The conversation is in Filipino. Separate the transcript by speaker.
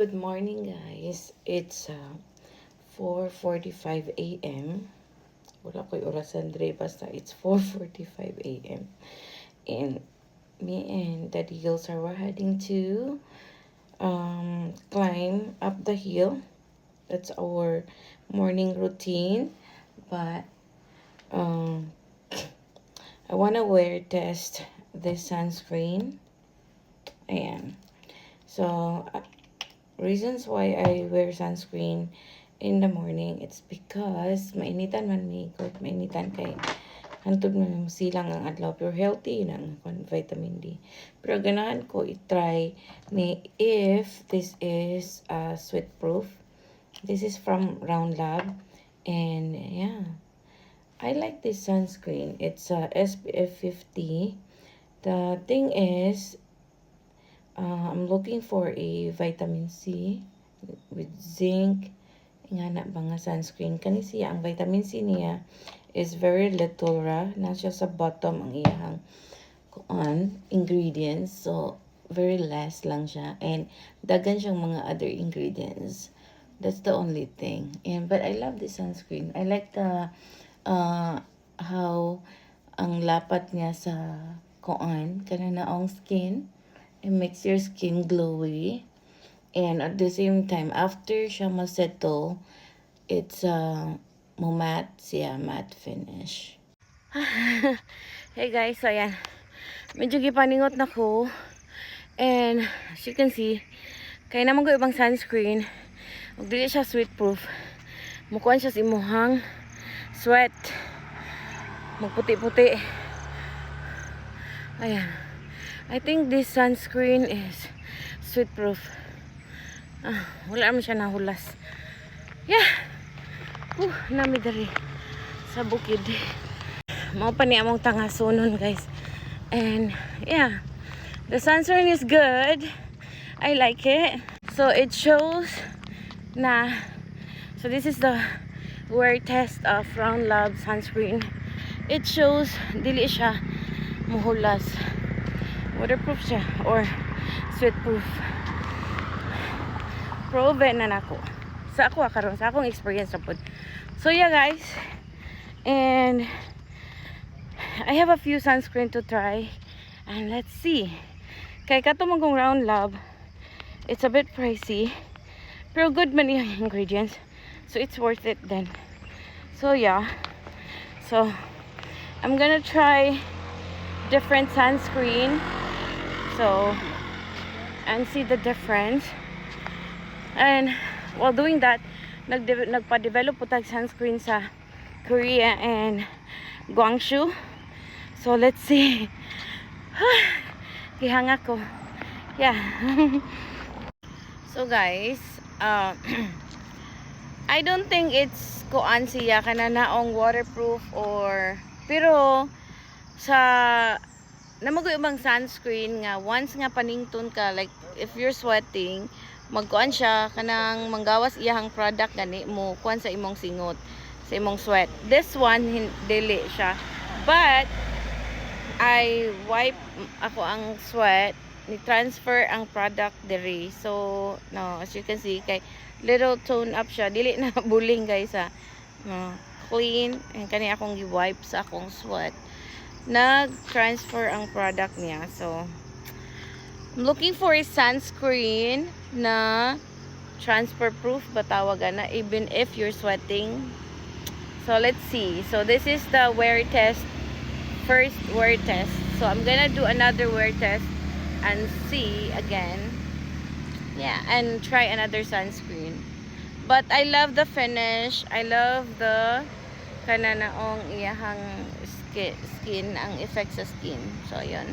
Speaker 1: Good morning, guys. It's 4:45 a.m. Wala ko'y orasan dre, basta it's 4:45 a.m. And me and Daddy Girls are heading to climb up the hill. That's our morning routine. But I wanna wear test this sunscreen. Ayan. So, reasons why I wear sunscreen in the morning, it's because mainitan man mi kot, mainitan kay hantod man silang ang adlaw, pero healthy yun ang vitamin D. Pero ganahan ko i-try ni if this is sweat proof. This is from Round Lab, and yeah, I like this sunscreen. It's SPF 50. The thing is, I'm looking for a vitamin C with zinc. Nga na ba nga sunscreen. Kani siya, ang vitamin C niya is very little ra. Nasa sa bottom ang iyang ingredients. So, very less lang siya. And dagan siyang mga other ingredients. That's the only thing. But I love this sunscreen. I like the how ang lapat niya sa kananaong skin. It makes your skin glowy. And at the same time, after siya masettle, it's matte siya, matte finish. Hey guys, so ayan. Medyo gipaningot na ko. And as you can see, kaya naman ko ibang sunscreen. Huwag dili siya sweat proof. Mukuhan siya sa imuhang sweat. Magputi-puti. Ayan. I think this sunscreen is sweat proof. Wala naman siya nahulas. Yeah. Nami dari sa bukid. Mao pa ni among tangasonon, guys. And yeah, the sunscreen is good. I like it. So it shows na, so this is the wear test of Round Lab sunscreen. It shows dili siya muhulas. Waterproof siya or sweat proof. Proven na nako sa ako karon sa akong experience na pod. So yeah guys, and I have a few sunscreen to try, and let's see. Kay kato mong Round Lab, it's a bit pricey, pero good man yung ingredients, so it's worth it then. So yeah, so I'm gonna try different sunscreen, so and see the difference. And while doing that, nagpa-develop po tag sunscreen sa Korea and Guangzhou. So let's see. Gihanga ko. Yeah. So guys, I don't think it's kuan siya kananaong waterproof or, pero sa namagoy ibang sunscreen nga once nga panington ka, like if you're sweating, magkuan siya kanang manggawas iyahang product gani mo kuan sa imong singot, sa imong sweat. This one dili siya, but I wipe ako ang sweat, ni transfer ang product diri. So no, as you can see, kay little tone up siya, dili na buling guys ha. Clean, and kani akong gi-wipe sa akong sweat, nag-transfer ang product niya. So I'm looking for a sunscreen na transfer proof ba tawagan na, even if you're sweating. So let's see. So this is the wear test, first wear test. So I'm gonna do another wear test and see again. Yeah, and try another sunscreen. But I love the finish. I love the kananaong iyahang skin, ang effect sa skin. So yun.